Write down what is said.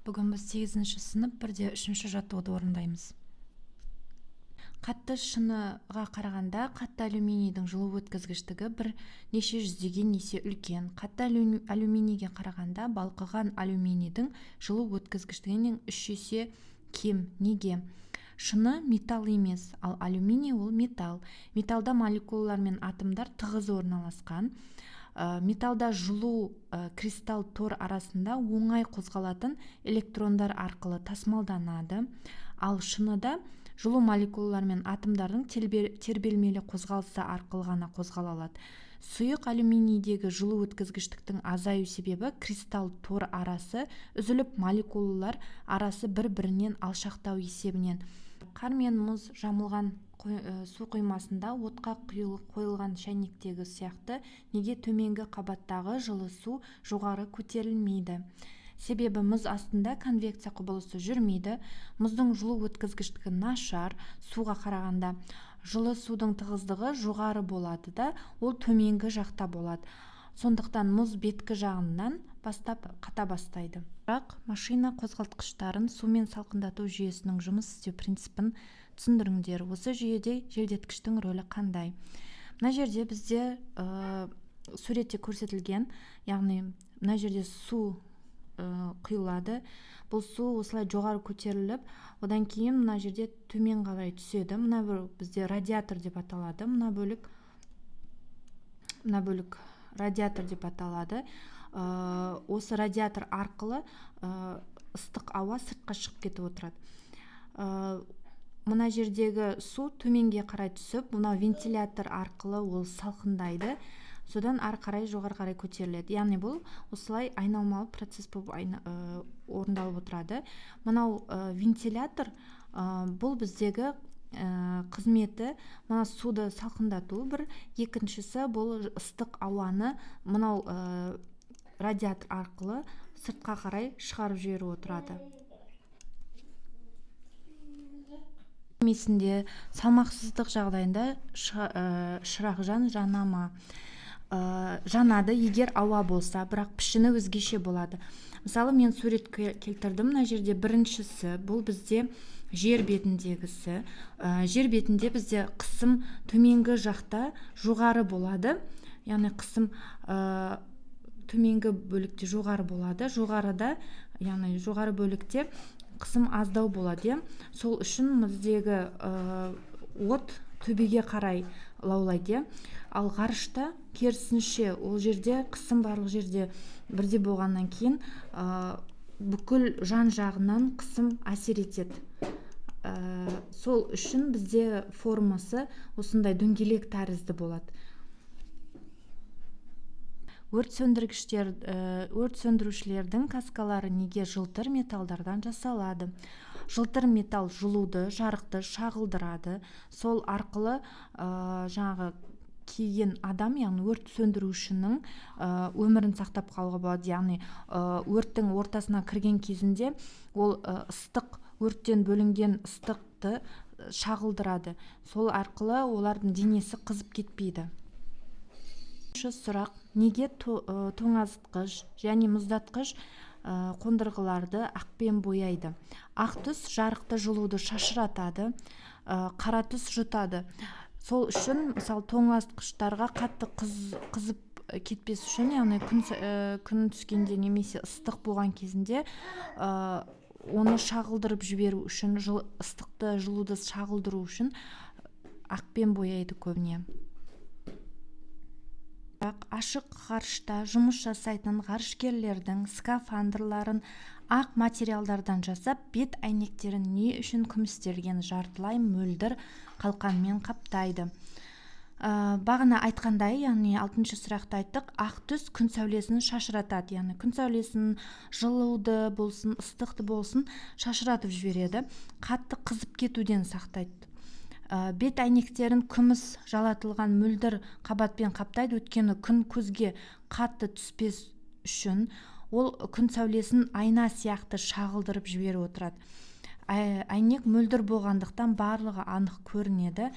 Бүгін біз 8-ші сынып 3-ші жаттығуды орындаймыз. Қатты шыныға қарағанда қатты алюминийдің жылу өткізгіштігі бірнеше жүздеген есе үлкен. Қатты алюминийге қарағанда балқыған алюминийдің жылу өткізгіштігінен 3 есе кем. Неге? Шыны металл емес, ал алюминий ол металл. Металлда молекулалар мен атомдар тығыз орналасқан. Металлда жылу кристалл тор арасында оңай қозғалатын электрондар арқылы тасымалданады. Ал шыныда жылу молекулалар мен атомдардың тербелмелі қозғалысы арқылы ғана қозғала алады. Сұйық алюминийдегі жылу өткізгіштіктің азаю себебі кристалл тор арасы үзіліп, молекулалар арасы бір-бірінен алшақтау есебінен. Қар мен мұз жамылған су құймасында отқа қойылған шәйнектегі сияқты неге төменгі қабаттағы жылы су жоғары көтерілмейді? Себебі мұз астында конвекция құбылысы жүрмейді. Мұздың жылу өткізгіштігі нашар, суға қарағанда жылы судың тығыздығы жоғары болады да, ол төменгі жақта болады. Сондықтан мұз беткі жағынан бастап қата бастайды. Бірақ машина қозғалтқыштарын сумен салқындату жүйесінің жұмыс істеу принципін түсіндіріңдер. Осы жүйеде желдеткіштің рөлі қандай? Мына жерде бізде суретте көрсетілген, яғни мына жерде су құйылады. Бұл су осылай жоғары көтеріліп, одан кейін мына жерде төмен қарай түседі. Мына бізде радиатор деп аталады. Мына бөлік радиатор деп аталады. Осы радиатор арқылы ыстық ауа сыртқа шығып кетіп отырады. Мына жердегі су төменге қарай түсіп, мына вентилятор арқылы ол салқындайды. Содан ары қарай жоғары қарай көтеріледі. Яғни бұл осылай айналмалы процесс болып орындалып отырады. Мынау вентилятор бұл біздегі қызметі, мына суды салқындату бір, екіншісі бұл ыстық ауаны мынау радиатор арқылы сыртқа қарай шығарып жіберіп отырады. Месінде салмақсыздық жағдайында шырақ жанама. Жанады егер ауа болса, бірақ пішіні өзгеше болады. Мысалы, мен сурет келтірдім. Мына жерде біріншісі бұл бізде жер бетіндегісі. Жер бетінде бізде қысым төменгі жақта жоғары болады. Яғни қысым төменгі бөлікте жоғары болады. Жоғарыда, яғни жоғары бөлікте қысым аздау болады. Сол үшін біздегі от төбеге қарай лаулайды. Ал ғарышта керісінше, ол жерде қысым барлық жерде бірде болғаннан кейін бүкіл жан жағынан қысым әсер етеді. Сол үшін бізде формасы осындай дөңгелек тәрізді болады. Өрт сөндірушілердің каскалары неге жылтыр металдардан жасалады? Жылтыр металл жылуды, жарықты шағылдырады. Сол арқылы жаңағы киген адам, яғни өрт сөндірушінің өмірін сақтап қалуға болады. Яғни өрттің ортасына кірген кезінде ол ыстық, өрттен бөлінген ыстықты шағылдырады. Сол арқылы олардың денесі қызып кетпейді. Сұрақ: неге тоңазытқыш және мұздатқыш қондырғыларды ақпен бояйды? Ақ түс жарықты жылуды шашыратады, қара түс жұтады. Сол үшін, мысалы, тоңазытқыштарға қатты қызып кетпес үшін, яғни күн түскенде немесе ыстық болған кезінде оны шағылдырып жіберу үшін, ыстықты жылуды шағылдыру үшін ақпен бояйды көбіне. Ашық ғарышта жұмыс жасайтын ғарышкерлердің скафандрларын ақ материалдардан жасап, бет әйнектерін не үшін күмістелген жартылай мөлдір қалқанмен қаптайды? Бағана айтқандай, яғни 6-шы сұрақта айттық, ақ түс күн сәулесін шашыратады. Яғни күн сәулесін жылуды болсын, ыстықты болсын шашыратып жібереді. Қатты қызып кетуден сақтайды. Бет әйнектерін күміс жалатылған мөлдір қабатпен қаптайды, өйткені күн көзге қатты түспес үшін ол күн сәулесін айна сияқты шағылдырып жіберіп отырады. Әйнек мөлдір болғандықтан барлығы анық көрінеді.